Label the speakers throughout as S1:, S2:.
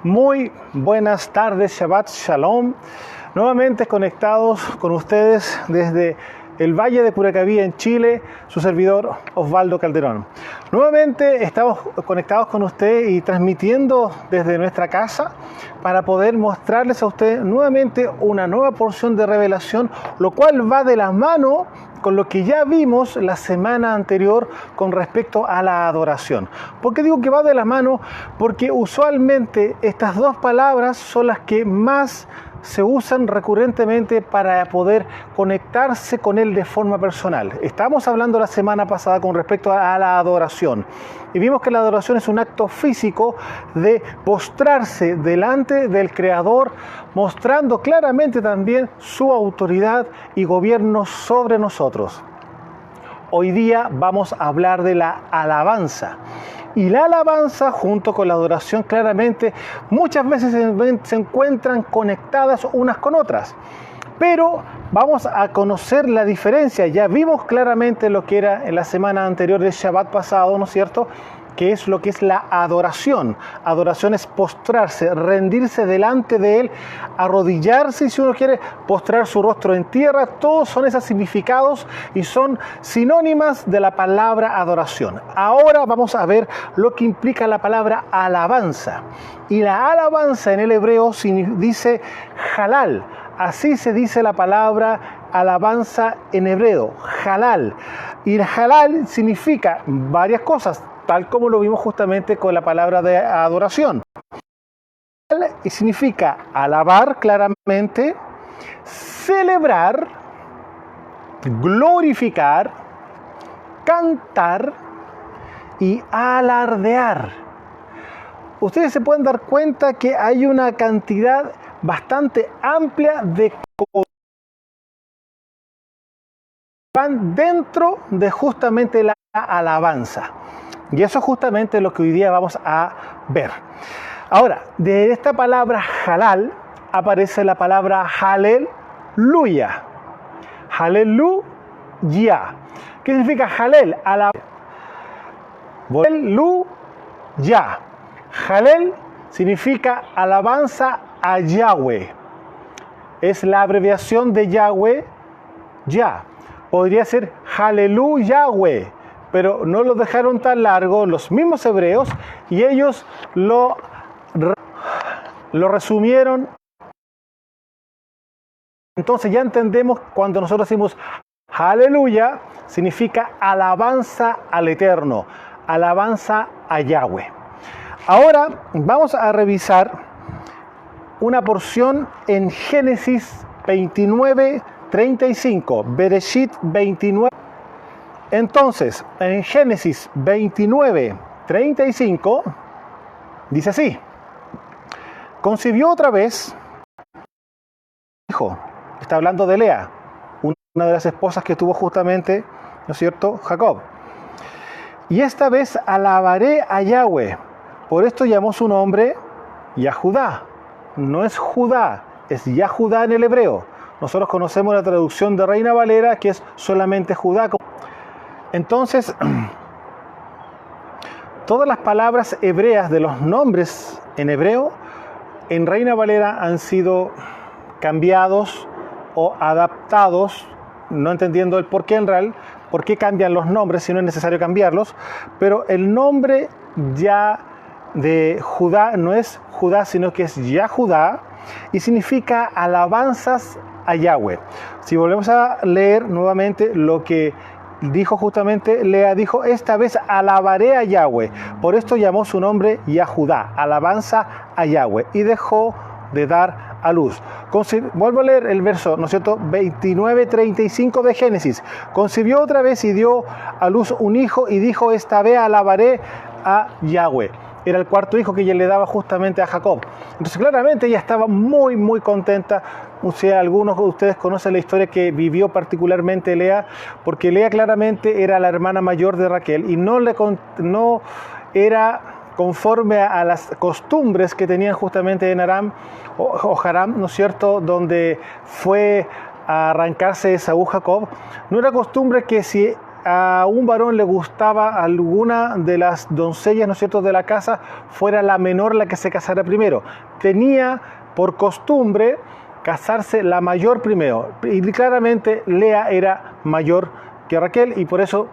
S1: Muy buenas tardes, Shabbat Shalom. Nuevamente conectados con ustedes desde el Valle de Curacaví en Chile, su servidor Osvaldo Calderón. Nuevamente estamos conectados con usted y transmitiendo desde nuestra casa para poder mostrarles a usted nuevamente una nueva porción de revelación, lo cual va de la mano con lo que ya vimos la semana anterior con respecto a la adoración. ¿Por qué digo que va de la mano? Porque usualmente estas dos palabras son las que más se usan recurrentemente para poder conectarse con Él de forma personal. Estamos hablando la semana pasada con respecto a la adoración y vimos que la adoración es un acto físico de postrarse delante del Creador, mostrando claramente también su autoridad y gobierno sobre nosotros. Hoy día vamos a hablar de la alabanza. Y la alabanza junto con la adoración claramente muchas veces se encuentran conectadas unas con otras. Pero vamos a conocer la diferencia. Ya vimos claramente lo que era en la semana anterior del Shabbat pasado, ¿no es cierto?, que es lo que es la adoración. Adoración es postrarse, rendirse delante de Él, arrodillarse y, si uno quiere, postrar su rostro en tierra. Todos son esos significados y son sinónimas de la palabra adoración. Ahora vamos a ver lo que implica la palabra alabanza. Y la alabanza en el hebreo dice halal. Así se dice la palabra alabanza en hebreo, halal. Y el halal significa varias cosas, tal como lo vimos justamente con la palabra de adoración. Y significa alabar claramente, celebrar, glorificar, cantar y alardear. Ustedes se pueden dar cuenta que hay una cantidad bastante amplia de cosas que van dentro de justamente la alabanza. Y eso es justamente lo que hoy día vamos a ver. Ahora, de esta palabra halal aparece la palabra aleluya. Aleluya. ¿Qué significa halel? Aleluya. Halel significa alabanza a Yahweh. Es la abreviación de Yahweh, ya. Podría ser aleluya Yahweh, pero no lo dejaron tan largo los mismos hebreos y ellos lo resumieron. Entonces ya entendemos cuando nosotros decimos aleluya, significa alabanza al Eterno, alabanza a Yahweh. Ahora vamos a revisar una porción en Génesis 29:35, Bereshit 29. Entonces, en Génesis 29:35 dice así: concibió otra vez hijo. Está hablando de Lea, una de las esposas que tuvo justamente, ¿no es cierto?, Jacob. Y esta vez alabaré a Yahweh. Por esto llamó su nombre Yahudá. No es Judá, es Yahudá en el hebreo. Nosotros conocemos la traducción de Reina Valera, que es solamente Judá. Entonces, todas las palabras hebreas de los nombres en hebreo, en Reina Valera han sido cambiados o adaptados, no entendiendo el por qué en real, por qué cambian los nombres si no es necesario cambiarlos, pero el nombre ya de Judá no es Judá, sino que es Yahudá y significa alabanzas a Yahweh. Si volvemos a leer nuevamente lo que dijo justamente Lea, dijo: esta vez alabaré a Yahweh. Por esto llamó su nombre Yahudá, alabanza a Yahweh, y dejó de dar a luz. Vuelvo a leer el verso, ¿no es cierto?, 29:35 de Génesis. Concibió otra vez y dio a luz un hijo y dijo: esta vez alabaré a Yahweh. Era el cuarto hijo que ella le daba justamente a Jacob. Entonces claramente ella estaba muy muy contenta. O sea, algunos de ustedes conocen la historia que vivió particularmente Lea, porque Lea claramente era la hermana mayor de Raquel y no era conforme a las costumbres que tenían justamente en Aram o Haram, ¿no es cierto?, donde fue a arrancarse de Esaú Jacob. No era costumbre que si a un varón le gustaba alguna de las doncellas, ¿no es cierto?, de la casa, fuera la menor la que se casara primero. Tenía por costumbre casarse la mayor primero. Y claramente Lea era mayor que Raquel y por eso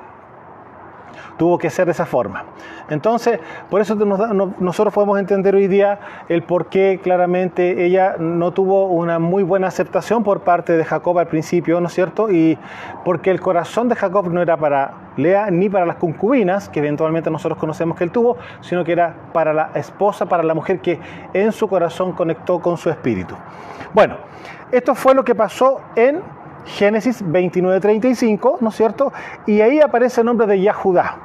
S1: tuvo que ser de esa forma. Entonces, por eso nosotros podemos entender hoy día el por qué claramente ella no tuvo una muy buena aceptación por parte de Jacob al principio, ¿no es cierto? Y porque el corazón de Jacob no era para Lea ni para las concubinas, que eventualmente nosotros conocemos que él tuvo, sino que era para la esposa, para la mujer que en su corazón conectó con su espíritu. Bueno, esto fue lo que pasó en Génesis 29:35, ¿no es cierto? Y ahí aparece el nombre de Yahudá,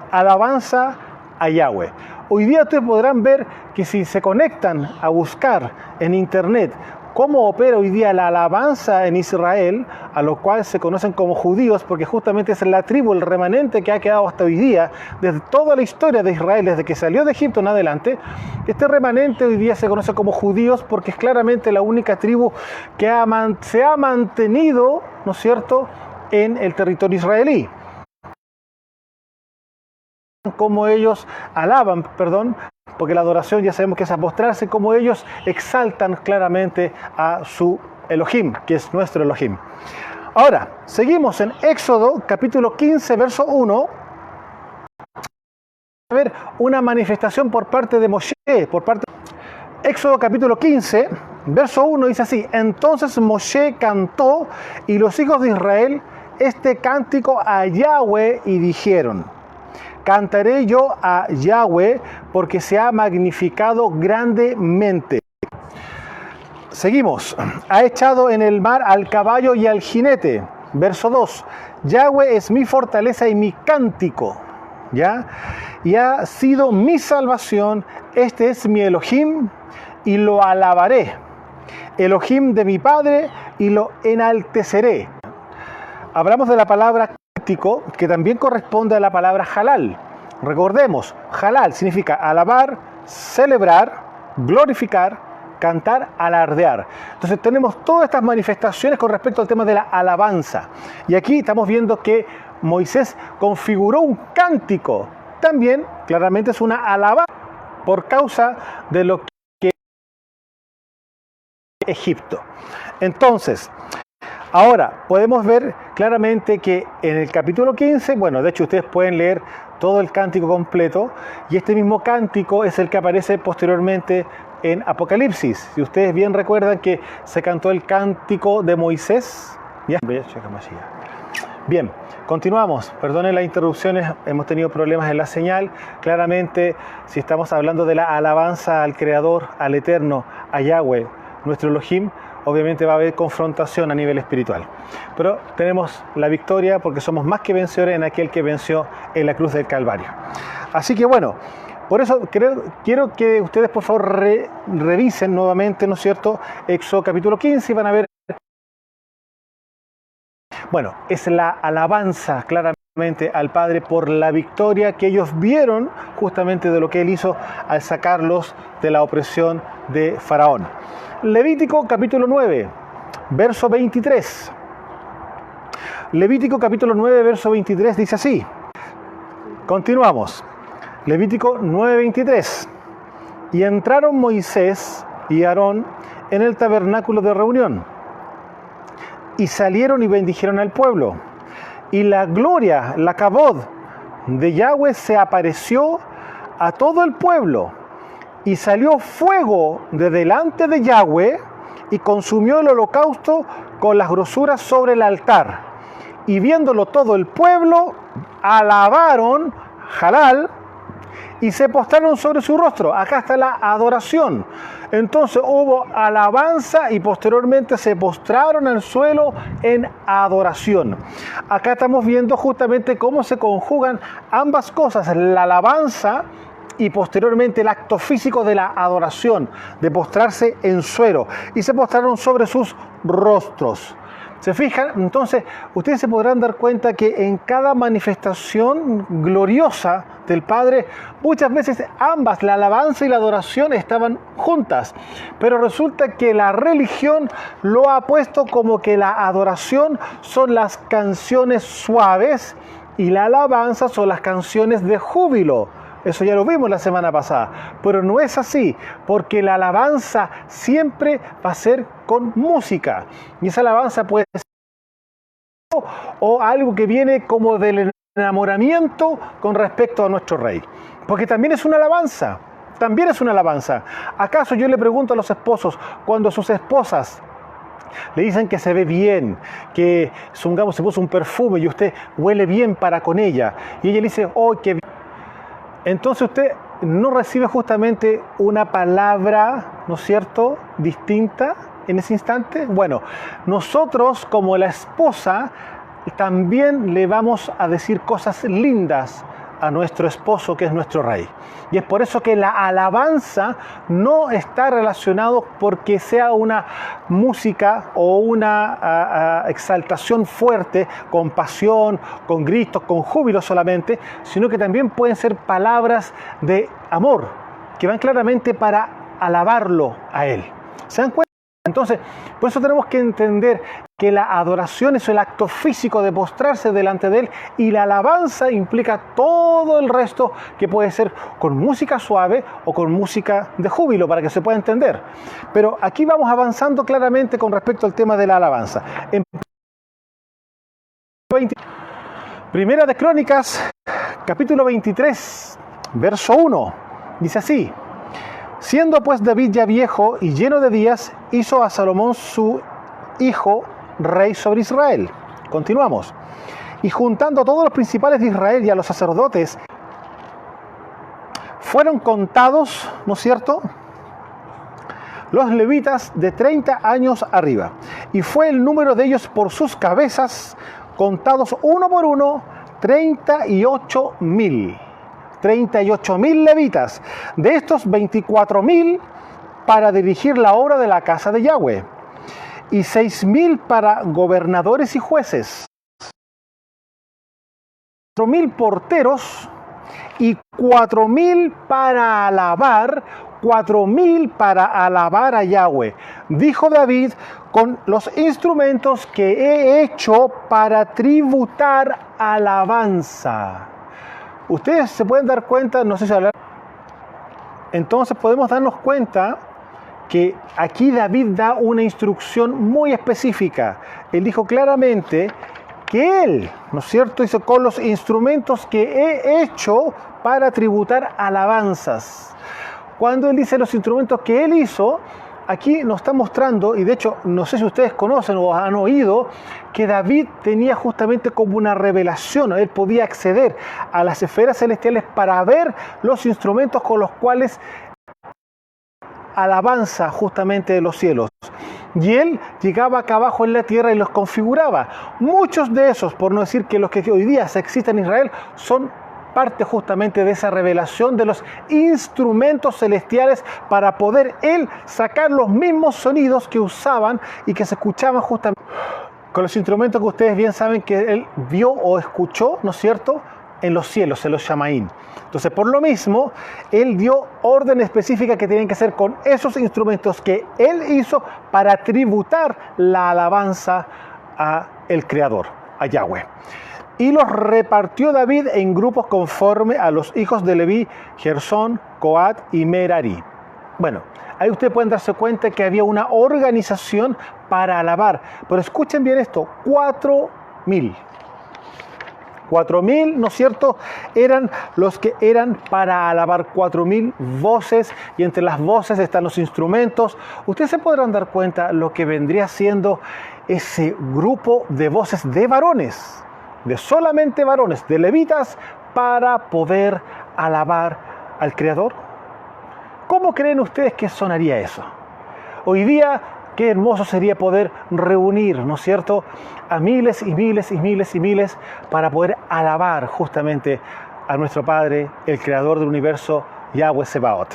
S1: alabanza a Yahweh. Hoy día ustedes podrán ver que si se conectan a buscar en internet cómo opera hoy día la alabanza en Israel, a lo cual se conocen como judíos, porque justamente es la tribu, el remanente que ha quedado hasta hoy día, desde toda la historia de Israel, desde que salió de Egipto en adelante, este remanente hoy día se conoce como judíos porque es claramente la única tribu que se ha mantenido, ¿no es cierto?, en el territorio israelí. Como ellos alaban, porque la adoración ya sabemos que es postrarse, como ellos exaltan claramente a su Elohim, que es nuestro Elohim. Ahora, seguimos en Éxodo capítulo 15, verso 1. A ver una manifestación por parte de Moshe, Éxodo capítulo 15, verso 1 dice así: entonces Moshe cantó y los hijos de Israel este cántico a Yahweh y dijeron: cantaré yo a Yahweh porque se ha magnificado grandemente. Seguimos. Ha echado en el mar al caballo y al jinete. Verso 2. Yahweh es mi fortaleza y mi cántico. ¿Ya? Y ha sido mi salvación. Este es mi Elohim y lo alabaré. Elohim de mi padre y lo enalteceré. Hablamos de la palabra que también corresponde a la palabra halal. Recordemos, halal significa alabar, celebrar, glorificar, cantar, alardear. Entonces tenemos todas estas manifestaciones con respecto al tema de la alabanza. Y aquí estamos viendo que Moisés configuró un cántico. También claramente es una alabanza por causa de lo que es Egipto. Entonces, ahora, podemos ver claramente que en el capítulo 15, bueno, de hecho ustedes pueden leer todo el cántico completo, y este mismo cántico es el que aparece posteriormente en Apocalipsis. Si ustedes bien recuerdan que se cantó el cántico de Moisés. Bien, continuamos. Perdonen las interrupciones, hemos tenido problemas en la señal. Claramente, si estamos hablando de la alabanza al Creador, al Eterno, a Yahweh, nuestro Elohim, obviamente va a haber confrontación a nivel espiritual. Pero tenemos la victoria porque somos más que vencedores en aquel que venció en la cruz del Calvario. Así que bueno, por eso quiero que ustedes por favor revisen nuevamente, ¿no es cierto?, Éxodo capítulo 15 y van a ver. Bueno, es la alabanza claramente al Padre por la victoria que ellos vieron justamente de lo que Él hizo al sacarlos de la opresión de Faraón. Levítico capítulo 9, verso 23. Levítico capítulo 9, verso 23 dice así. Continuamos. Levítico 9, 23. Y entraron Moisés y Aarón en el tabernáculo de reunión. Y salieron y bendijeron al pueblo. Y la gloria, la kabod de Yahweh se apareció a todo el pueblo. Y salió fuego de delante de Yahweh y consumió el holocausto con las grosuras sobre el altar. Y viéndolo todo el pueblo, alabaron halal y se postraron sobre su rostro. Acá está la adoración. Entonces hubo alabanza y posteriormente se postraron al suelo en adoración. Acá estamos viendo justamente cómo se conjugan ambas cosas, la alabanza y posteriormente el acto físico de la adoración, de postrarse en suelo. Y se postraron sobre sus rostros. ¿Se fijan? Entonces, ustedes se podrán dar cuenta que en cada manifestación gloriosa del Padre, muchas veces ambas, la alabanza y la adoración, estaban juntas. Pero resulta que la religión lo ha puesto como que la adoración son las canciones suaves y la alabanza son las canciones de júbilo. Eso ya lo vimos la semana pasada, pero no es así, porque la alabanza siempre va a ser con música, y esa alabanza puede ser o algo que viene como del enamoramiento con respecto a nuestro rey, porque también es una alabanza, también es una alabanza. ¿Acaso yo le pregunto a los esposos, cuando sus esposas le dicen que se ve bien, que supongamos se puso un perfume y usted huele bien para con ella, y ella le dice, oh, qué bien, entonces usted no recibe justamente una palabra, ¿no es cierto?, distinta en ese instante? Bueno, nosotros como la esposa también le vamos a decir cosas lindas a nuestro esposo, que es nuestro rey. Y es por eso que la alabanza no está relacionado porque sea una música o una exaltación fuerte, con pasión, con gritos, con júbilo solamente, sino que también pueden ser palabras de amor, que van claramente para alabarlo a Él. ¿Se dan cuenta? Entonces, por eso tenemos que entender que la adoración es el acto físico de postrarse delante de Él, y la alabanza implica todo el resto, que puede ser con música suave o con música de júbilo, para que se pueda entender. Pero aquí vamos avanzando claramente con respecto al tema de la alabanza. En Primera de Crónicas, capítulo 23, verso 1, dice así: siendo pues David ya viejo y lleno de días, hizo a Salomón su hijo rey sobre Israel. Continuamos. Y juntando a todos los principales de Israel y a los sacerdotes, fueron contados, ¿no es cierto?, los levitas de 30 años arriba. Y fue el número de ellos por sus cabezas, contados uno por uno, 38,000. 38,000 levitas. De estos, 24,000 para dirigir la obra de la casa de Yahweh, y 6,000 para gobernadores y jueces, 4,000 porteros y 4,000 para alabar, 4,000 para alabar a Yahweh. Dijo David, con los instrumentos que he hecho para tributar alabanza. Ustedes se pueden dar cuenta, no sé si hablar. Entonces podemos darnos cuenta que aquí David da una instrucción muy específica. Él dijo claramente que él, ¿no es cierto?, hizo con los instrumentos que he hecho para tributar alabanzas. Cuando él dice los instrumentos que él hizo, aquí nos está mostrando, y de hecho no sé si ustedes conocen o han oído, que David tenía justamente como una revelación, él podía acceder a las esferas celestiales para ver los instrumentos con los cuales alabanza justamente de los cielos. Y él llegaba acá abajo en la tierra y los configuraba. Muchos de esos, por no decir que los que hoy día existen en Israel, son parte justamente de esa revelación de los instrumentos celestiales, para poder él sacar los mismos sonidos que usaban y que se escuchaban justamente con los instrumentos que ustedes bien saben que él vio o escuchó, ¿no es cierto?, en los cielos, en los Shamaín. Entonces, por lo mismo, él dio orden específica que tienen que hacer con esos instrumentos que él hizo para tributar la alabanza a el Creador, a Yahweh. Y los repartió David en grupos conforme a los hijos de Leví, Gersón, Coat y Merari. Bueno, ahí ustedes pueden darse cuenta que había una organización para alabar. Pero escuchen bien esto, 4,000. 4,000, ¿no es cierto?, eran los que eran para alabar, 4,000 voces, y entre las voces están los instrumentos. Ustedes se podrán dar cuenta lo que vendría siendo ese grupo de voces de varones, de solamente varones, de levitas, para poder alabar al Creador. ¿Cómo creen ustedes que sonaría eso? Hoy día, qué hermoso sería poder reunir, ¿no es cierto?, a miles y miles y miles y miles para poder alabar justamente a nuestro Padre, el Creador del universo, Yahweh Sebaot,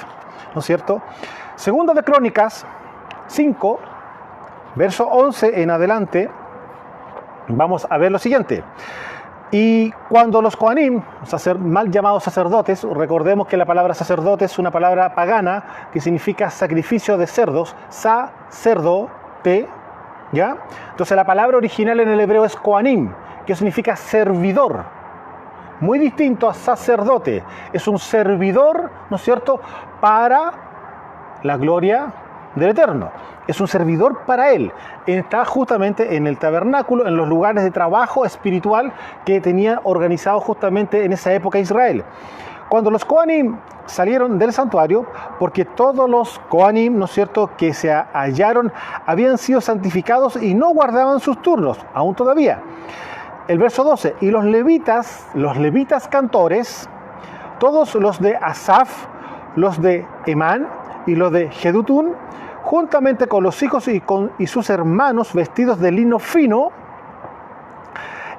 S1: ¿no es cierto? Segunda de Crónicas 5, verso 11 en adelante, vamos a ver lo siguiente. Y cuando los Kohanim, mal llamados sacerdotes, recordemos que la palabra sacerdote es una palabra pagana que significa sacrificio de cerdos, sacerdote, ¿ya? Entonces la palabra original en el hebreo es Kohanim, que significa servidor, muy distinto a sacerdote. Es un servidor, ¿no es cierto?, para la gloria del Eterno. Es un servidor para Él. Está justamente en el tabernáculo, en los lugares de trabajo espiritual que tenía organizado justamente en esa época Israel. Cuando los Kohanim salieron del santuario, porque todos los Kohanim, ¿no es cierto?, que se hallaron, habían sido santificados y no guardaban sus turnos, aún todavía. El verso 12, y los levitas cantores, todos los de Asaf, los de Emán y los de Jedutún, juntamente con los hijos y sus hermanos vestidos de lino fino,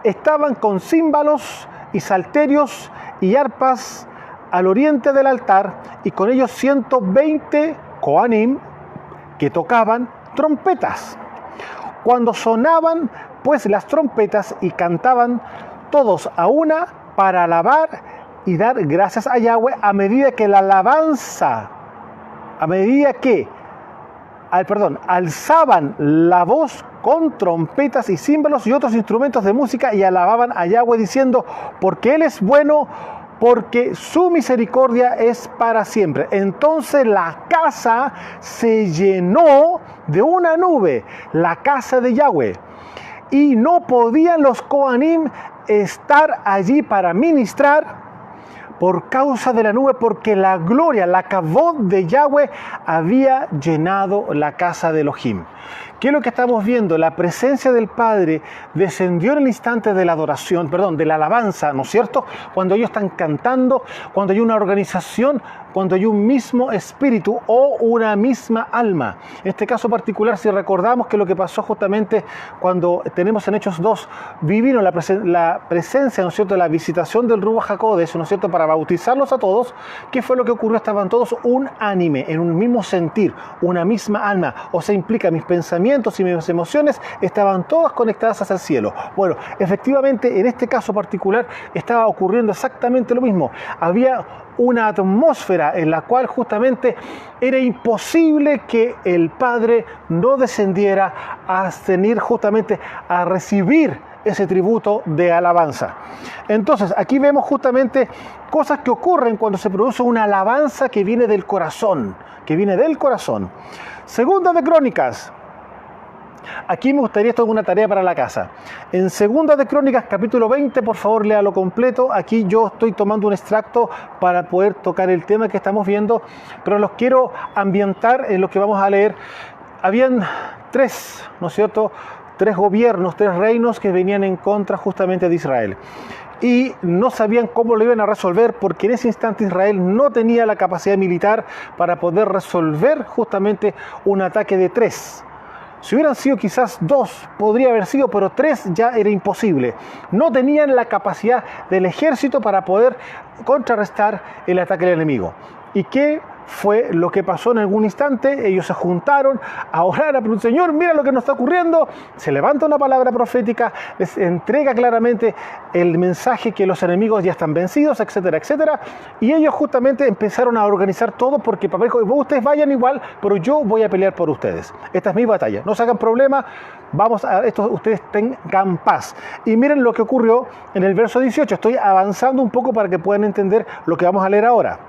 S1: estaban con címbalos y salterios y arpas al oriente del altar, y con ellos 120 Kohanim que tocaban trompetas. Cuando sonaban pues las trompetas y cantaban todos a una para alabar y dar gracias a Yahweh, a medida que la alabanza, alzaban la voz con trompetas y címbalos y otros instrumentos de música y alababan a Yahweh diciendo, porque Él es bueno, porque su misericordia es para siempre. Entonces la casa se llenó de una nube, la casa de Yahweh, y no podían los Kohanim estar allí para ministrar por causa de la nube, porque la gloria, la kavod de Yahweh había llenado la casa de Elohim. ¿Qué es lo que estamos viendo? La presencia del Padre descendió en el instante de la adoración, de la alabanza, ¿no es cierto? Cuando ellos están cantando, cuando hay una organización, cuando hay un mismo espíritu o una misma alma. En este caso particular, si recordamos que lo que pasó justamente cuando tenemos en Hechos 2, vivieron la presencia, ¿no es cierto?, la visitación del Ruach HaKodesh, ¿no es cierto?, para bautizarlos a todos. ¿Qué fue lo que ocurrió? Estaban todos unánime, en un mismo sentir, una misma alma. O sea, implica mis pensamientos y mis emociones estaban todas conectadas hacia el cielo. Bueno, efectivamente, en este caso particular estaba ocurriendo exactamente lo mismo. Había una atmósfera en la cual justamente era imposible que el Padre no descendiera a recibir ese tributo de alabanza. Entonces, aquí vemos justamente cosas que ocurren cuando se produce una alabanza que viene del corazón, Segunda de Crónicas. Aquí me gustaría, esto es una tarea para la casa. En Segunda de Crónicas, capítulo 20, por favor, léalo completo. Aquí yo estoy tomando un extracto para poder tocar el tema que estamos viendo, pero los quiero ambientar en lo que vamos a leer. Habían tres, ¿no es cierto?, tres gobiernos, tres reinos que venían en contra justamente de Israel. Y no sabían cómo lo iban a resolver, porque en ese instante Israel no tenía la capacidad militar para poder resolver justamente un ataque de tres. Si hubieran sido quizás dos, podría haber sido, pero tres ya era imposible. No tenían la capacidad del ejército para poder contrarrestar el ataque del enemigo. ¿Y qué fue lo que pasó en algún instante? Ellos se juntaron a orar a Señor, mira lo que nos está ocurriendo. Se levanta una palabra profética, les entrega claramente el mensaje que los enemigos ya están vencidos, etcétera, etcétera. Y ellos justamente empezaron a organizar todo, porque papá dijo, ustedes vayan igual, pero yo voy a pelear por ustedes. Esta es mi batalla, no se hagan problema, vamos a esto, ustedes tengan paz. Y miren lo que ocurrió en el verso 18. Estoy avanzando un poco para que puedan entender lo que vamos a leer ahora.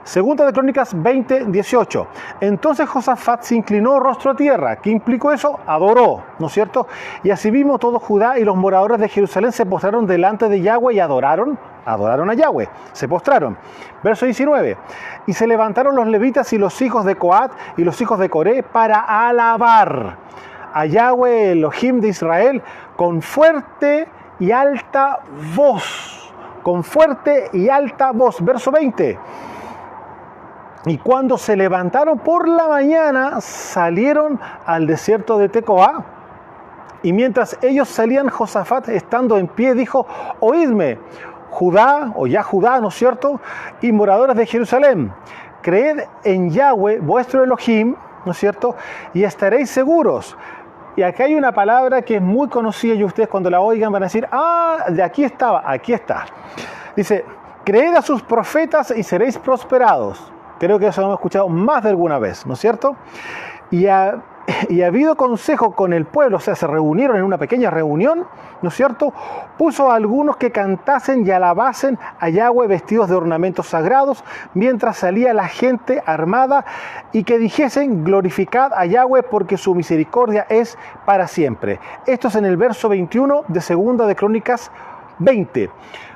S1: Segunda de Crónicas 20, 18. Entonces Josafat se inclinó rostro a tierra. ¿Qué implicó eso? Adoró, ¿no es cierto? Y así mismo todo Judá y los moradores de Jerusalén se postraron delante de Yahweh y adoraron a Yahweh, se postraron. Verso 19. Y se levantaron los levitas y los hijos de Coat y los hijos de Coré para alabar a Yahweh Elohim de Israel con fuerte y alta voz. Con fuerte y alta voz. Verso 20. Y cuando se levantaron por la mañana, salieron al desierto de Tecoa. Y mientras ellos salían, Josafat, estando en pie, dijo, oídme, Judá, o ya Judá, ¿no es cierto?, y moradores de Jerusalén, creed en Yahweh, vuestro Elohim, ¿no es cierto?, y estaréis seguros. Y aquí hay una palabra que es muy conocida, y ustedes cuando la oigan van a decir, de aquí estaba, aquí está. Dice, creed a sus profetas y seréis prosperados. Creo que eso lo hemos escuchado más de alguna vez, ¿no es cierto? y habido consejo con el pueblo, o sea, se reunieron en una pequeña reunión, ¿no es cierto? Puso a algunos que cantasen y alabasen a Yahweh vestidos de ornamentos sagrados, mientras salía la gente armada, y que dijesen: glorificad a Yahweh, porque su misericordia es para siempre. Esto es en el verso 21 de Segunda de Crónicas 20.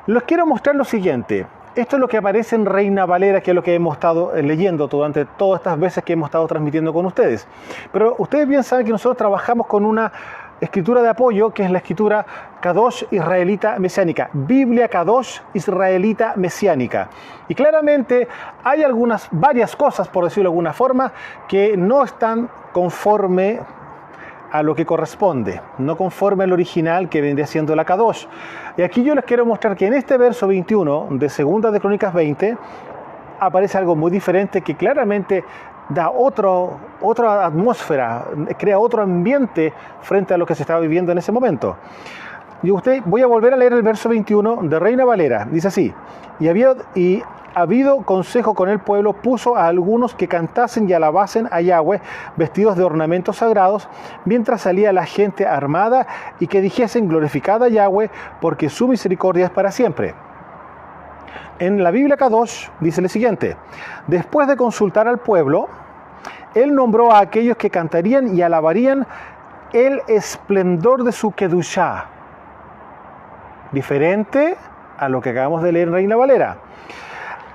S1: Les quiero mostrar lo siguiente. Esto es lo que aparece en Reina Valera, que es lo que hemos estado leyendo durante todas estas veces que hemos estado transmitiendo con ustedes. Pero ustedes bien saben que nosotros trabajamos con una escritura de apoyo, que es la escritura Kadosh Israelita Mesiánica, Biblia Kadosh Israelita Mesiánica. Y claramente hay varias cosas, por decirlo de alguna forma, que no están conforme a lo que corresponde, no conforme al original que vendría siendo la Kadosh. Y aquí yo les quiero mostrar que en este verso 21 de Segunda de Crónicas 20 aparece algo muy diferente, que claramente da otra atmósfera, crea otro ambiente frente a lo que se estaba viviendo en ese momento. Y voy a volver a leer el verso 21 de Reina Valera. Dice así: y habido consejo con el pueblo, puso a algunos que cantasen y alabasen a Yahweh vestidos de ornamentos sagrados, mientras salía la gente armada, y que dijesen: glorificad a Yahweh, porque su misericordia es para siempre. En la Biblia Kadosh dice lo siguiente: después de consultar al pueblo, él nombró a aquellos que cantarían y alabarían el esplendor de su Kedushá. Diferente a lo que acabamos de leer en Reina Valera.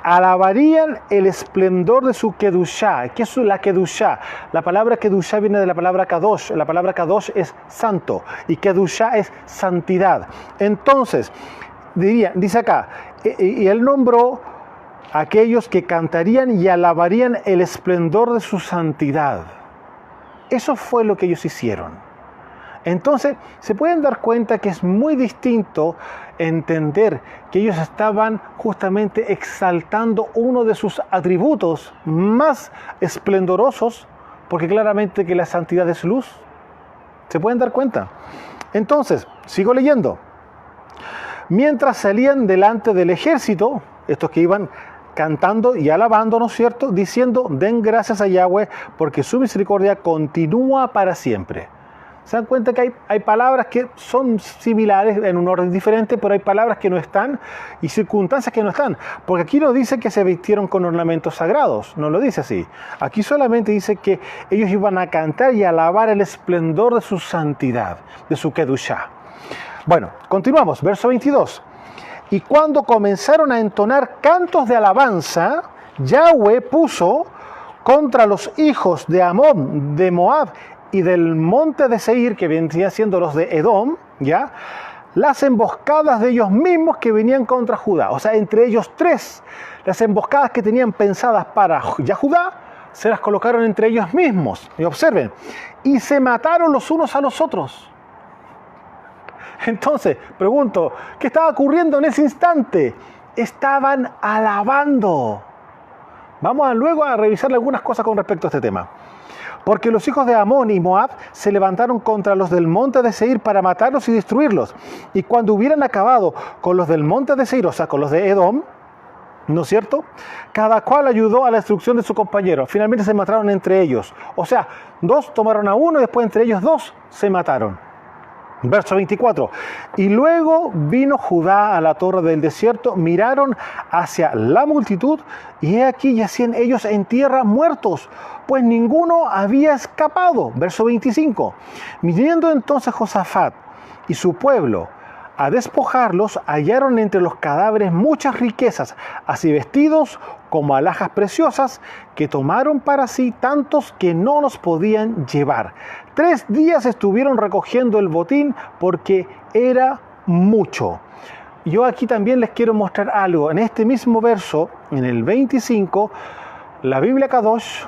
S1: Alabarían el esplendor de su Kedushá. ¿Qué es la Kedushá? La palabra Kedushá viene de la palabra Kadosh. La palabra Kadosh es santo y Kedushá es santidad. Entonces, dice acá, y él nombró a aquellos que cantarían y alabarían el esplendor de su santidad. Eso fue lo que ellos hicieron. Entonces, se pueden dar cuenta que es muy distinto entender que ellos estaban justamente exaltando uno de sus atributos más esplendorosos, porque claramente que la santidad es luz. ¿Se pueden dar cuenta? Entonces, sigo leyendo. Mientras salían delante del ejército, estos que iban cantando y alabando, ¿no es cierto?, diciendo: den gracias a Yahweh, porque su misericordia continúa para siempre. Se dan cuenta que hay palabras que son similares en un orden diferente, pero hay palabras que no están y circunstancias que no están. Porque aquí no dice que se vistieron con ornamentos sagrados, no lo dice así. Aquí solamente dice que ellos iban a cantar y alabar el esplendor de su santidad, de su Kedushá. Bueno, continuamos, verso 22. Y cuando comenzaron a entonar cantos de alabanza, Yahweh puso contra los hijos de Amón, de Moab y del monte de Seir, que vendrían siendo los de Edom, ¿ya?, las emboscadas de ellos mismos que venían contra Judá. O sea, entre ellos tres, las emboscadas que tenían pensadas para Judá, se las colocaron entre ellos mismos. Y observen, y se mataron los unos a los otros. Entonces, pregunto, ¿qué estaba ocurriendo en ese instante? Estaban alabando. Vamos luego a revisar algunas cosas con respecto a este tema. Porque los hijos de Amón y Moab se levantaron contra los del monte de Seir para matarlos y destruirlos. Y cuando hubieran acabado con los del monte de Seir, o sea, con los de Edom, ¿no es cierto?, cada cual ayudó a la destrucción de su compañero. Finalmente se mataron entre ellos. O sea, dos tomaron a uno y después entre ellos dos se mataron. Verso 24. Y luego vino Judá a la torre del desierto, miraron hacia la multitud, y he aquí yacían ellos en tierra muertos, pues ninguno había escapado. Verso 25. Viniendo entonces Josafat y su pueblo a despojarlos, hallaron entre los cadáveres muchas riquezas, así vestidos como alhajas preciosas, que tomaron para sí tantos que no los podían llevar. 3 días estuvieron recogiendo el botín, porque era mucho. Yo aquí también les quiero mostrar algo. En este mismo verso, en el 25, la Biblia Kadosh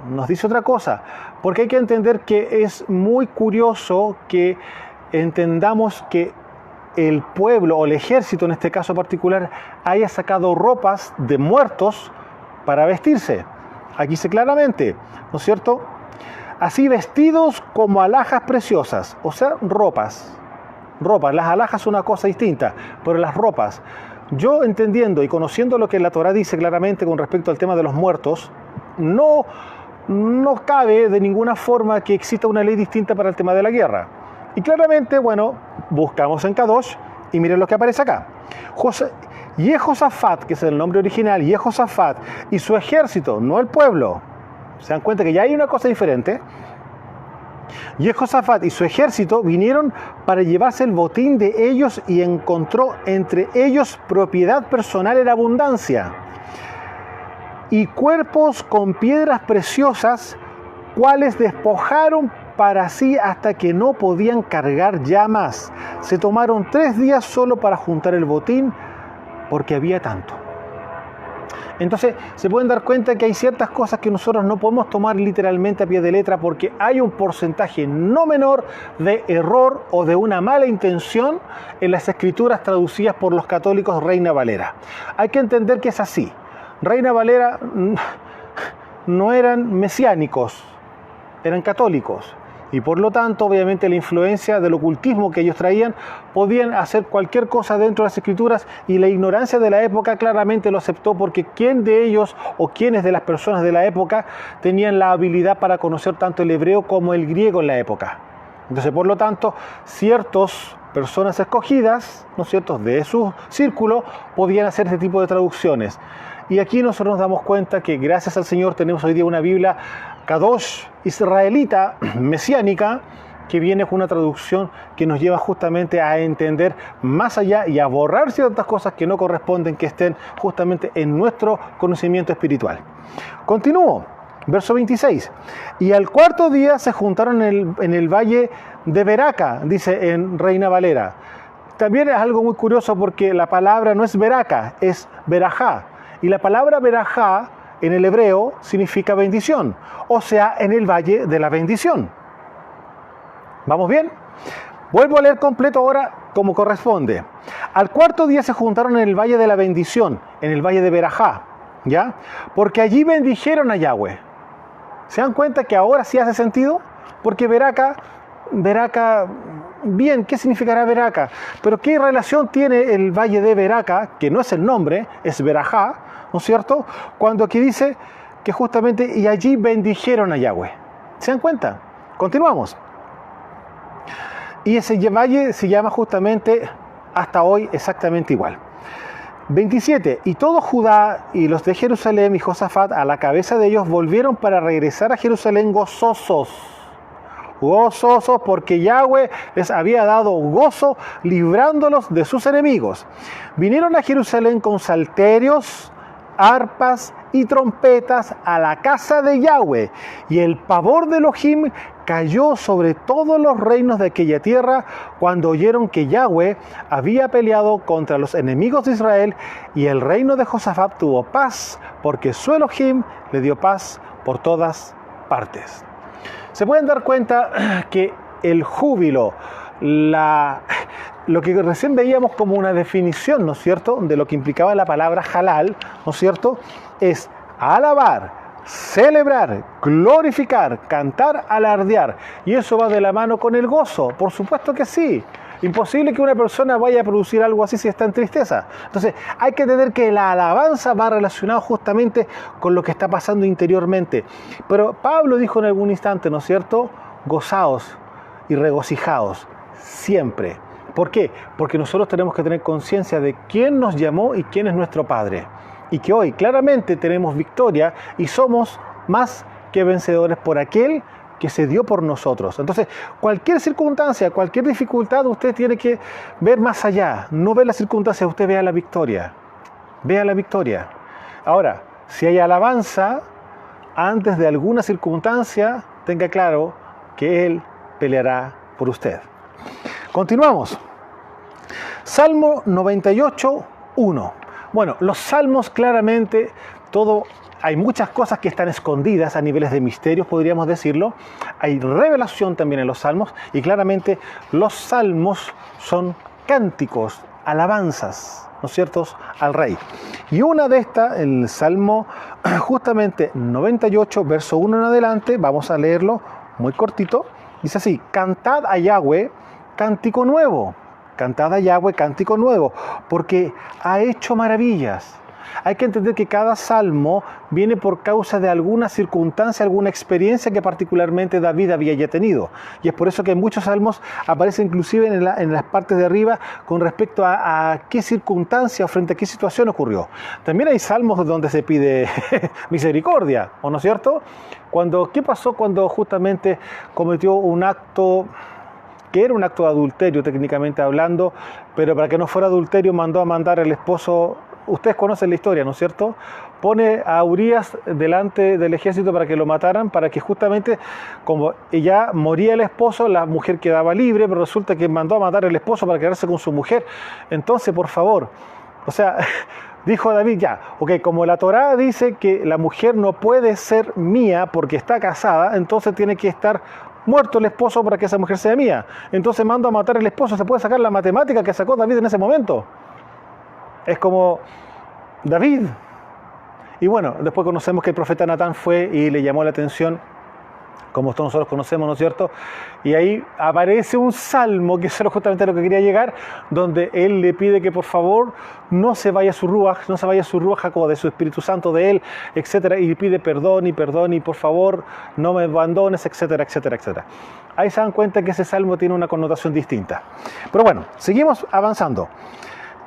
S1: nos dice otra cosa, porque hay que entender que es muy curioso que entendamos que el pueblo o el ejército, en este caso particular, haya sacado ropas de muertos para vestirse. Aquí dice claramente, ¿no es cierto?, así vestidos como alhajas preciosas, o sea, ropas. Las alhajas son una cosa distinta, pero las ropas, yo entendiendo y conociendo lo que la Torá dice claramente con respecto al tema de los muertos, no no cabe de ninguna forma que exista una ley distinta para el tema de la guerra. Y claramente, bueno, buscamos en Kadosh y miren lo que aparece acá. Jehosafat, que es el nombre original, Jehosafat, y su ejército, no el pueblo. ¿Se dan cuenta que ya hay una cosa diferente? Jehosafat y su ejército vinieron para llevarse el botín de ellos y encontró entre ellos propiedad personal en abundancia y cuerpos con piedras preciosas, cuales despojaron para sí hasta que no podían cargar ya más. Se tomaron 3 días solo para juntar el botín, porque había tanto. Entonces se pueden dar cuenta que hay ciertas cosas que nosotros no podemos tomar literalmente a pie de letra, porque hay un porcentaje no menor de error o de una mala intención en las escrituras traducidas por los católicos Reina Valera. Hay que entender que es así. Reina Valera no eran mesiánicos, eran católicos. Y por lo tanto, obviamente, la influencia del ocultismo que ellos traían, podían hacer cualquier cosa dentro de las escrituras, y la ignorancia de la época claramente lo aceptó, porque ¿quién de ellos o quiénes de las personas de la época tenían la habilidad para conocer tanto el hebreo como el griego en la época? Entonces, por lo tanto, ciertas personas escogidas, ¿no es cierto?, de su círculo, podían hacer este tipo de traducciones. Y aquí nosotros nos damos cuenta que gracias al Señor tenemos hoy día una Biblia Kadosh israelita, mesiánica, que viene con una traducción que nos lleva justamente a entender más allá y a borrar ciertas cosas que no corresponden que estén justamente en nuestro conocimiento espiritual. Continúo, verso 26. Y al 4.º día se juntaron en el valle de Beraca, dice en Reina Valera. También es algo muy curioso porque la palabra no es Beraca, es Berajá. Y la palabra Berajá en el hebreo significa bendición, o sea, en el valle de la bendición. ¿Vamos bien? Vuelvo a leer completo ahora como corresponde. Al 4.º día se juntaron en el valle de la bendición, en el valle de Berajá, ¿ya? Porque allí bendijeron a Yahweh. ¿Se dan cuenta que ahora sí hace sentido? Porque Beraca, bien, ¿qué significará Beraca? Pero ¿qué relación tiene el valle de Beraca, que no es el nombre, es Berajá, ¿no es cierto?, cuando aquí dice que justamente y allí bendijeron a Yahweh. ¿Se dan cuenta? Continuamos. Y ese valle se llama justamente hasta hoy exactamente igual. 27. Y todo Judá y los de Jerusalén y Josafat a la cabeza de ellos volvieron para regresar a Jerusalén gozosos porque Yahweh les había dado gozo librándolos de sus enemigos. Vinieron a Jerusalén con salterios, arpas y trompetas a la casa de Yahweh, y el pavor de Elohim cayó sobre todos los reinos de aquella tierra cuando oyeron que Yahweh había peleado contra los enemigos de Israel, y el reino de Josafat tuvo paz porque su Elohim le dio paz por todas partes. Se pueden dar cuenta que el júbilo, lo que recién veíamos como una definición, ¿no es cierto?, de lo que implicaba la palabra halal, ¿no es cierto?, es alabar, celebrar, glorificar, cantar, alardear. Y eso va de la mano con el gozo, por supuesto que sí. Imposible que una persona vaya a producir algo así si está en tristeza. Entonces hay que entender que la alabanza va relacionada justamente con lo que está pasando interiormente. Pero Pablo dijo en algún instante, ¿no es cierto?, gozaos y regocijaos siempre. ¿Por qué? Porque nosotros tenemos que tener conciencia de quién nos llamó y quién es nuestro Padre. Y que hoy claramente tenemos victoria y somos más que vencedores por aquel que se dio por nosotros. Entonces, cualquier circunstancia, cualquier dificultad, usted tiene que ver más allá. No ve la circunstancia, usted vea la victoria. Vea la victoria. Ahora, si hay alabanza antes de alguna circunstancia, tenga claro que Él peleará por usted. Continuamos. Salmo 98, 1. Bueno, los salmos claramente, hay muchas cosas que están escondidas a niveles de misterios, podríamos decirlo. Hay revelación también en los salmos, y claramente los salmos son cánticos, alabanzas, ¿no es cierto?, al rey. Y una de estas, el Salmo justamente 98, verso 1 en adelante, vamos a leerlo muy cortito, dice así: cantad a Yahweh cántico nuevo, cantad a Yahweh cántico nuevo, porque ha hecho maravillas. Hay que entender que cada salmo viene por causa de alguna circunstancia, alguna experiencia que particularmente David había ya tenido. Y es por eso que en muchos salmos aparece inclusive en las partes de arriba con respecto a qué circunstancia o frente a qué situación ocurrió. También hay salmos donde se pide misericordia, ¿o no es cierto? ¿Qué pasó cuando justamente cometió un acto que era un acto de adulterio técnicamente hablando, pero para que no fuera adulterio mandó a mandar al esposo? Ustedes conocen la historia, ¿no es cierto? Pone a Urías delante del ejército para que lo mataran, para que justamente, como ya moría el esposo, la mujer quedaba libre, pero resulta que mandó a matar al esposo para quedarse con su mujer. Entonces, por favor, o sea, dijo David, ya, ok, como la Torá dice que la mujer no puede ser mía porque está casada, entonces tiene que estar muerto el esposo para que esa mujer sea mía. Entonces mando a matar al esposo. ¿Se puede sacar la matemática que sacó David en ese momento? Es como David. Y bueno, después conocemos que el profeta Natán fue y le llamó la atención, como todos nosotros conocemos, ¿no es cierto? Y ahí aparece un salmo, que eso era justamente a lo que quería llegar, donde él le pide que por favor no se vaya su ruaj Jacob, de su Espíritu Santo, de él, etcétera, y pide perdón y por favor no me abandones, etcétera, etcétera, etcétera. Ahí se dan cuenta que ese salmo tiene una connotación distinta. Pero bueno, seguimos avanzando.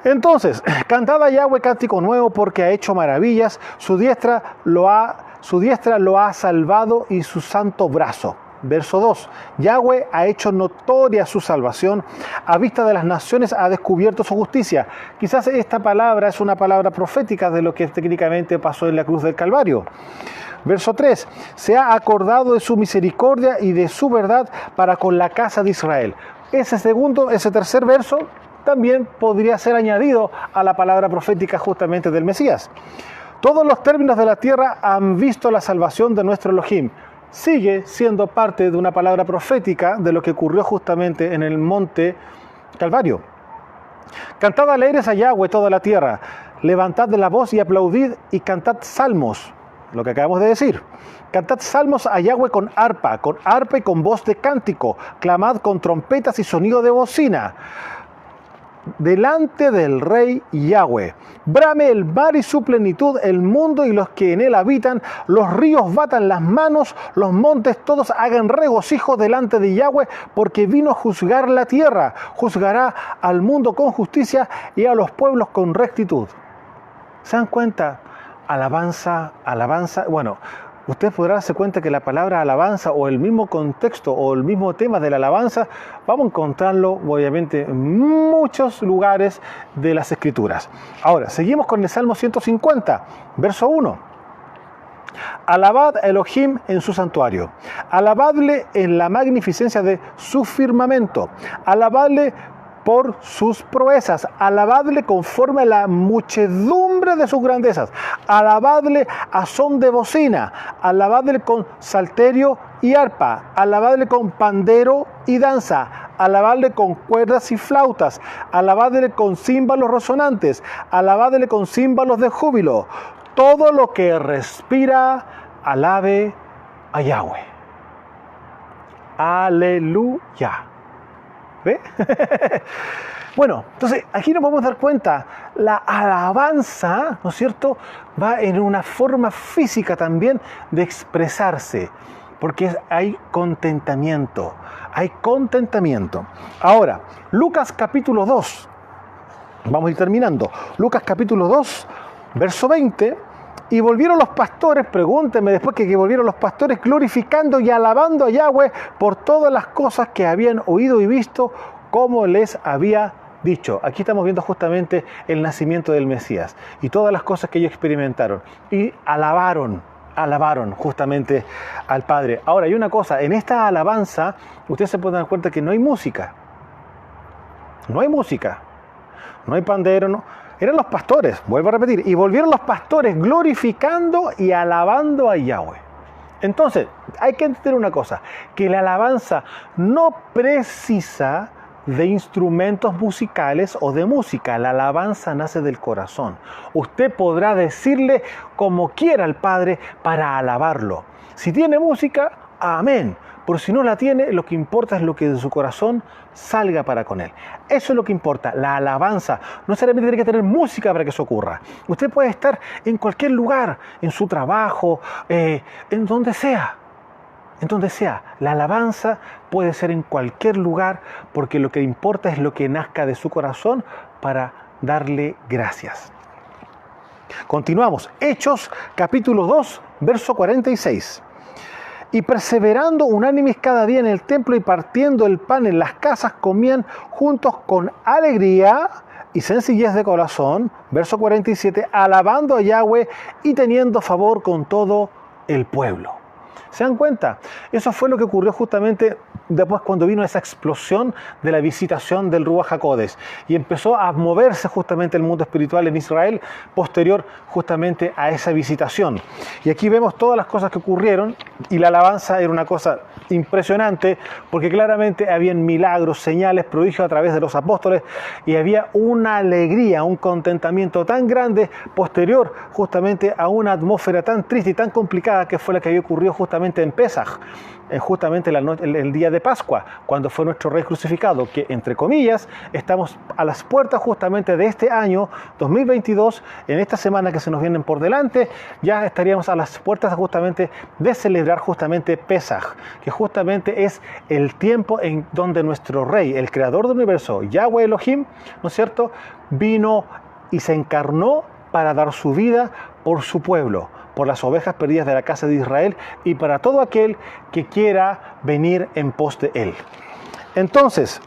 S1: Entonces, cantad a Yahweh cántico nuevo porque ha hecho maravillas, su diestra lo ha salvado y su santo brazo. Verso 2. Yahweh ha hecho notoria su salvación, a vista de las naciones ha descubierto su justicia. Quizás esta palabra es una palabra profética de lo que técnicamente pasó en la cruz del Calvario. Verso 3. Se ha acordado de su misericordia y de su verdad para con la casa de Israel. Ese tercer verso también podría ser añadido a la palabra profética justamente del Mesías. Todos los términos de la tierra han visto la salvación de nuestro Elohim. Sigue siendo parte de una palabra profética de lo que ocurrió justamente en el monte Calvario. Cantad alegres a Yahweh toda la tierra, levantad la voz y aplaudid y cantad salmos, lo que acabamos de decir. Cantad salmos a Yahweh con arpa y con voz de cántico, clamad con trompetas y sonido de bocina. Delante del Rey Yahweh, brame el mar y su plenitud, el mundo y los que en él habitan, los ríos batan las manos, los montes todos hagan regocijo delante de Yahweh, porque vino a juzgar la tierra, juzgará al mundo con justicia y a los pueblos con rectitud. ¿Se dan cuenta? Alabanza, bueno, usted podrá darse cuenta que la palabra alabanza o el mismo contexto o el mismo tema de la alabanza vamos a encontrarlo obviamente en muchos lugares de las Escrituras. Ahora, seguimos con el Salmo 150, verso 1. Alabad a Elohim en su santuario, alabadle en la magnificencia de su firmamento, alabadle por sus proezas, alabadle conforme a la muchedumbre de sus grandezas, alabadle a son de bocina, alabadle con salterio y arpa, alabadle con pandero y danza, alabadle con cuerdas y flautas, alabadle con címbalos resonantes, alabadle con címbalos de júbilo. Todo lo que respira, alabe a Yahweh. Aleluya. ¿Ve? Bueno, entonces aquí nos vamos a dar cuenta, la alabanza, ¿no es cierto?, va en una forma física también de expresarse, porque hay contentamiento, Ahora, Lucas capítulo 2, vamos a ir terminando, Lucas capítulo 2, verso 20, y volvieron los pastores, pregúntenme después que volvieron los pastores glorificando y alabando a Yahweh por todas las cosas que habían oído y visto, como les había dicho. Aquí estamos viendo justamente el nacimiento del Mesías y todas las cosas que ellos experimentaron. Y alabaron justamente al Padre. Ahora, hay una cosa, en esta alabanza, ustedes se pueden dar cuenta que no hay música. No hay pandero, no. Eran los pastores, vuelvo a repetir, y volvieron los pastores glorificando y alabando a Yahweh. Entonces, hay que entender una cosa, que la alabanza no precisa de instrumentos musicales o de música. La alabanza nace del corazón. Usted podrá decirle como quiera al Padre para alabarlo. Si tiene música, amén. Pero si no la tiene, lo que importa es lo que de su corazón salga para con Él. Eso es lo que importa, la alabanza. No necesariamente tiene que tener música para que eso ocurra. Usted puede estar en cualquier lugar, en su trabajo, en donde sea. En donde sea. La alabanza puede ser en cualquier lugar, porque lo que importa es lo que nazca de su corazón para darle gracias. Continuamos. Hechos capítulo 2, verso 46. Y perseverando unánimes cada día en el templo y partiendo el pan en las casas, comían juntos con alegría y sencillez de corazón, verso 47, alabando a Yahweh y teniendo favor con todo el pueblo. ¿Se dan cuenta? Eso fue lo que ocurrió justamente después cuando vino esa explosión de la visitación del Ruach HaKodesh y empezó a moverse justamente el mundo espiritual en Israel posterior justamente a esa visitación. Y aquí vemos todas las cosas que ocurrieron y la alabanza era una cosa impresionante porque claramente habían milagros, señales, prodigios a través de los apóstoles y había una alegría, un contentamiento tan grande posterior justamente a una atmósfera tan triste y tan complicada que fue la que había ocurrido justamente en Pesaj, justamente el día de Pascua, cuando fue nuestro Rey crucificado, que entre comillas estamos a las puertas justamente de este año 2022, en esta semana que se nos vienen por delante, ya estaríamos a las puertas justamente de celebrar justamente Pesaj, que justamente es el tiempo en donde nuestro Rey, el Creador del universo, Yahweh Elohim, ¿no es cierto?, vino y se encarnó para dar su vida por su pueblo, por las ovejas perdidas de la casa de Israel y para todo aquel que quiera venir en pos de Él. Entonces,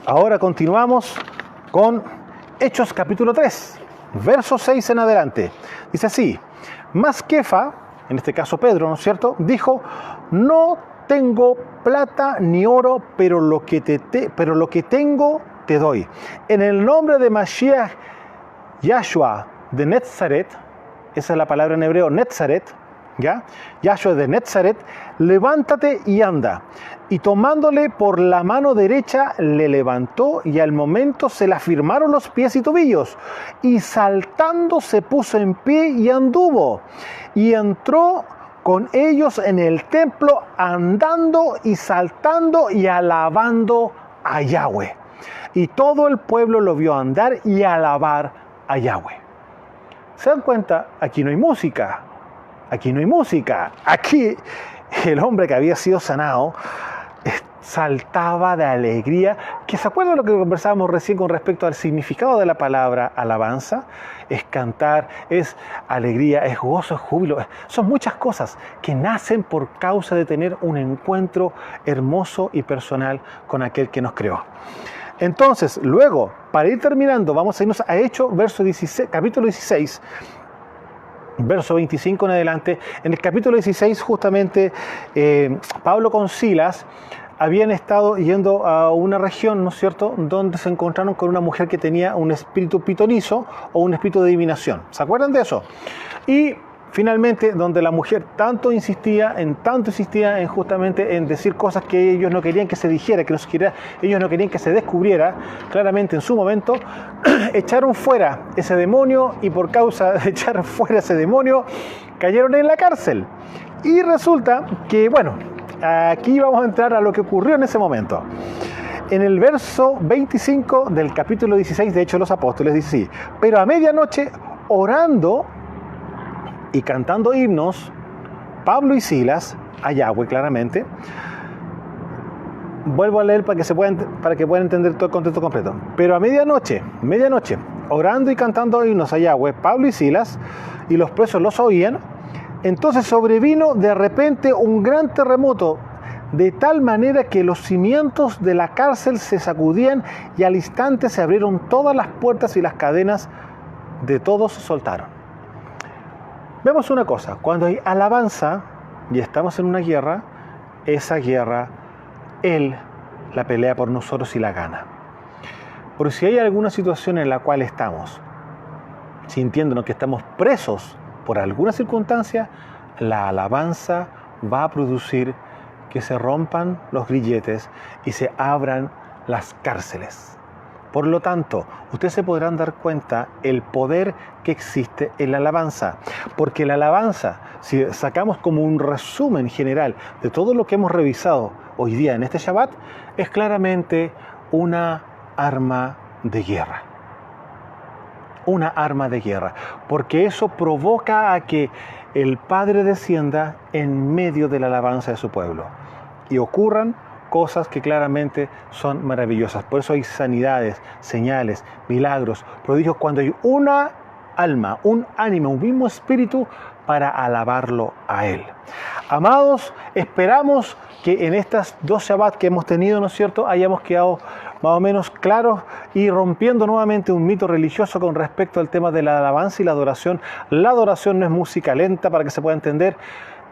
S1: ahora continuamos con Hechos capítulo 3, verso 6 en adelante. Dice así: Mas Kefa, en este caso Pedro, ¿no es cierto?, dijo: no tengo plata ni oro, pero lo que tengo te doy. En el nombre de Mashiach Yahshua de Netzaret, esa es la palabra en hebreo, Netzaret, ¿ya? Yahshua de Netzaret, levántate y anda. Y tomándole por la mano derecha, le levantó y al momento se le afirmaron los pies y tobillos. Y saltando se puso en pie y anduvo. Y entró con ellos en el templo, andando y saltando y alabando a Yahweh. Y todo el pueblo lo vio andar y alabar a Yahweh. ¿Se dan cuenta? Aquí no hay música. Aquí no hay música. Aquí el hombre que había sido sanado saltaba de alegría. ¿Que se acuerdan de lo que conversábamos recién con respecto al significado de la palabra alabanza? Es cantar, es alegría, es gozo, es júbilo. Son muchas cosas que nacen por causa de tener un encuentro hermoso y personal con aquel que nos creó. Entonces, luego, para ir terminando, vamos a irnos a Hechos, capítulo 16, verso 25 en adelante. En el capítulo 16, justamente, Pablo con Silas habían estado yendo a una región, ¿no es cierto?, donde se encontraron con una mujer que tenía un espíritu pitonizo o un espíritu de adivinación. ¿Se acuerdan de eso? Y finalmente, donde la mujer tanto insistía en justamente en decir cosas que ellos no querían que se dijera, ellos no querían que se descubriera, claramente en su momento, echaron fuera ese demonio y por causa de echar fuera ese demonio, cayeron en la cárcel. Y resulta que, bueno, aquí vamos a entrar a lo que ocurrió en ese momento. En el verso 25 del capítulo 16 de Hechos de los Apóstoles dice así: pero a medianoche, orando y cantando himnos, Pablo y Silas, a Yahweh claramente, vuelvo a leer para que puedan entender todo el contexto completo. Pero a medianoche, orando y cantando himnos a Yahweh, Pablo y Silas, y los presos los oían, entonces sobrevino de repente un gran terremoto, de tal manera que los cimientos de la cárcel se sacudían y al instante se abrieron todas las puertas y las cadenas de todos se soltaron. Vemos una cosa, cuando hay alabanza y estamos en una guerra, esa guerra, Él la pelea por nosotros y la gana. Pero si hay alguna situación en la cual estamos sintiéndonos que estamos presos por alguna circunstancia, la alabanza va a producir que se rompan los grilletes y se abran las cárceles. Por lo tanto, ustedes se podrán dar cuenta el poder que existe en la alabanza. Porque la alabanza, si sacamos como un resumen general de todo lo que hemos revisado hoy día en este Shabbat, es claramente una arma de guerra. Una arma de guerra. Porque eso provoca a que el Padre descienda en medio de la alabanza de su pueblo. Y ocurran cosas que claramente son maravillosas. Por eso hay sanidades, señales, milagros, prodigios, cuando hay una alma, un ánimo, un mismo espíritu para alabarlo a Él. Amados, esperamos que en estas 2 Shabbat que hemos tenido, ¿no es cierto?, hayamos quedado más o menos claros y rompiendo nuevamente un mito religioso con respecto al tema de la alabanza y la adoración. La adoración no es música lenta, para que se pueda entender,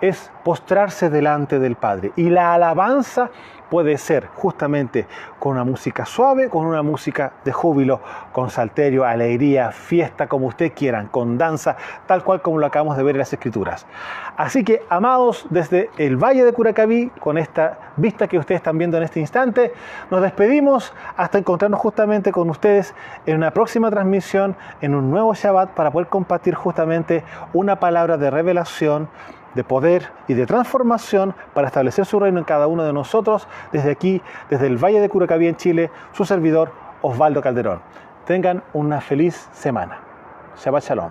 S1: es postrarse delante del Padre. Y la alabanza puede ser justamente con una música suave, con una música de júbilo, con salterio, alegría, fiesta, como ustedes quieran, con danza, tal cual como lo acabamos de ver en las Escrituras. Así que, amados, desde el Valle de Curacaví, con esta vista que ustedes están viendo en este instante, nos despedimos hasta encontrarnos justamente con ustedes en una próxima transmisión, en un nuevo Shabbat, para poder compartir justamente una palabra de revelación, de poder y de transformación para establecer su reino en cada uno de nosotros, desde aquí, desde el Valle de Curacaví en Chile, su servidor Osvaldo Calderón. Tengan una feliz semana. Shabbat Shalom.